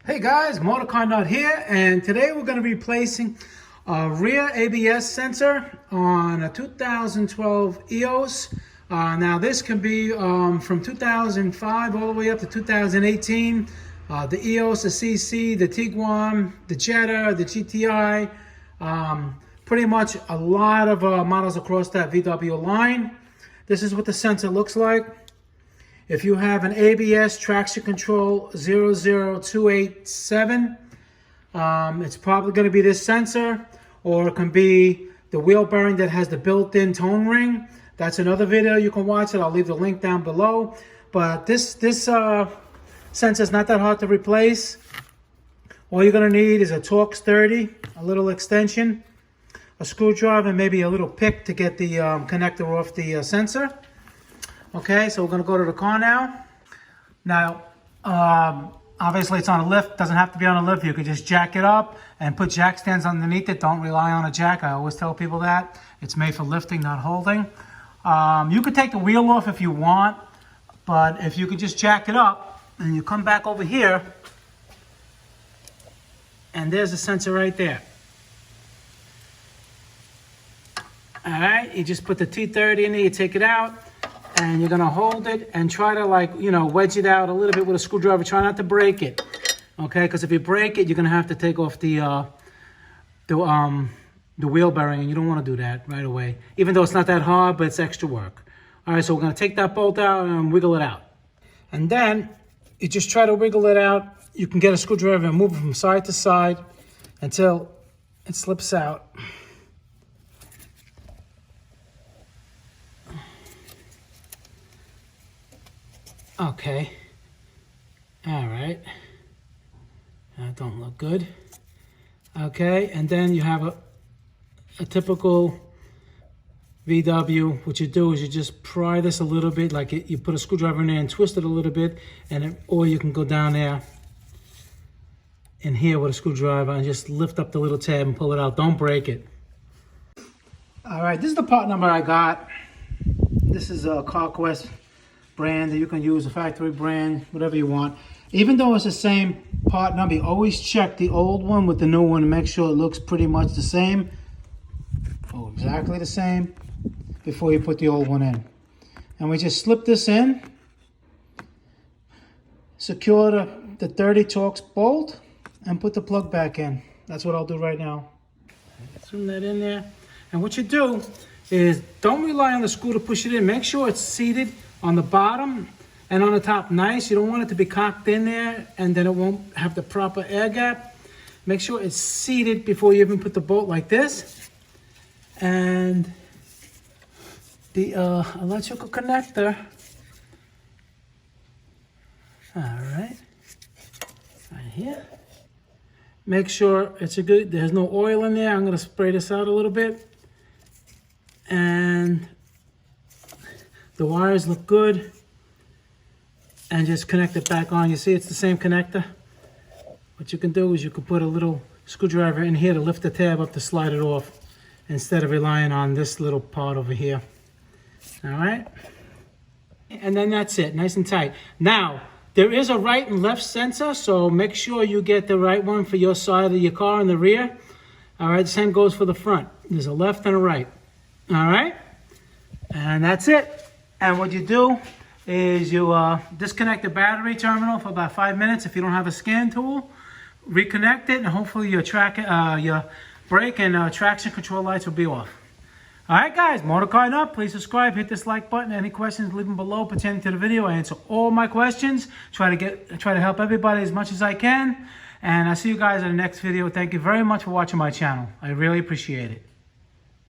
Hey guys, Motorcar Nut here, and today we're going to be replacing a rear ABS sensor on a 2012 Eos. Now this can be from 2005 all the way up to 2018. The Eos, the CC, the Tiguan, the Jetta, the GTI, pretty much a lot of models across that VW line. This is what the sensor looks like. If you have an ABS traction control 00287, it's probably going to be this sensor, or it can be the wheel bearing that has the built-in tone ring. That's another video you can watch it. I'll leave the link down below. But this sensor is not that hard to replace. All you're going to need is a Torx 30, a little extension, a screwdriver, and maybe a little pick to get the connector off the sensor. Okay, so we're going to go to the car now. Now, obviously it's on a lift. Doesn't have to be on a lift. You could just jack it up and put jack stands underneath it. Don't rely on a jack. I always tell people that. It's made for lifting, not holding. You could take the wheel off if you want, but if you could just jack it up and you come back over here, and there's the sensor right there. All right, you just put the T30 in there, you take it out, and you're gonna hold it and try to, like, you know, wedge it out a little bit with a screwdriver. Try not to break it, okay? Because if you break it, you're gonna have to take off the wheel bearing, and you don't want to do that right away. Even though it's not that hard, but it's extra work. All right, so we're gonna take that bolt out and wiggle it out, and then you just try to wiggle it out. You can get a screwdriver and move it from side to side until it slips out. Okay, all right, that don't look good. Okay, and then you have a typical VW. What you do is you just pry this a little bit, like you put a screwdriver in there and twist it a little bit, and or you can go down there in here with a screwdriver and just lift up the little tab and pull it out. Don't break it. All right, this is the part number I got. This is a CarQuest brand that you can use, a factory brand, whatever you want. Even though it's the same part number, you always check the old one with the new one and make sure it looks pretty much the same, or exactly the same, before you put the old one in. And we just slip this in, secure the 30 Torx bolt, and put the plug back in. That's what I'll do right now. Zoom that in there. And what you do is don't rely on the screw to push it in. Make sure it's seated on the bottom and on the top nice. You don't want it to be cocked in there and then it won't have the proper air gap. Make sure it's seated before you even put the bolt like this. And the electrical connector, all right here. Make sure it's there's no oil in there. I'm gonna spray this out a little bit. And the wires look good, and just connect it back on. You see it's the same connector. What you can do is you can put a little screwdriver in here to lift the tab up to slide it off instead of relying on this little part over here. All right, and then that's it, nice and tight. Now there is a right and left sensor, so make sure you get the right one for your side of your car in the rear. All right, the same goes for the front. There's a left and a right. All right, and that's it. And what you do is you disconnect the battery terminal for about 5 minutes if you don't have a scan tool. Reconnect it, and hopefully your brake and traction control lights will be off. All right, guys, Motorcar Nut, please subscribe, hit this like button. Any questions, leave them below pertaining to the video. I answer all my questions. Try to help everybody as much as I can. And I'll see you guys in the next video. Thank you very much for watching my channel. I really appreciate it.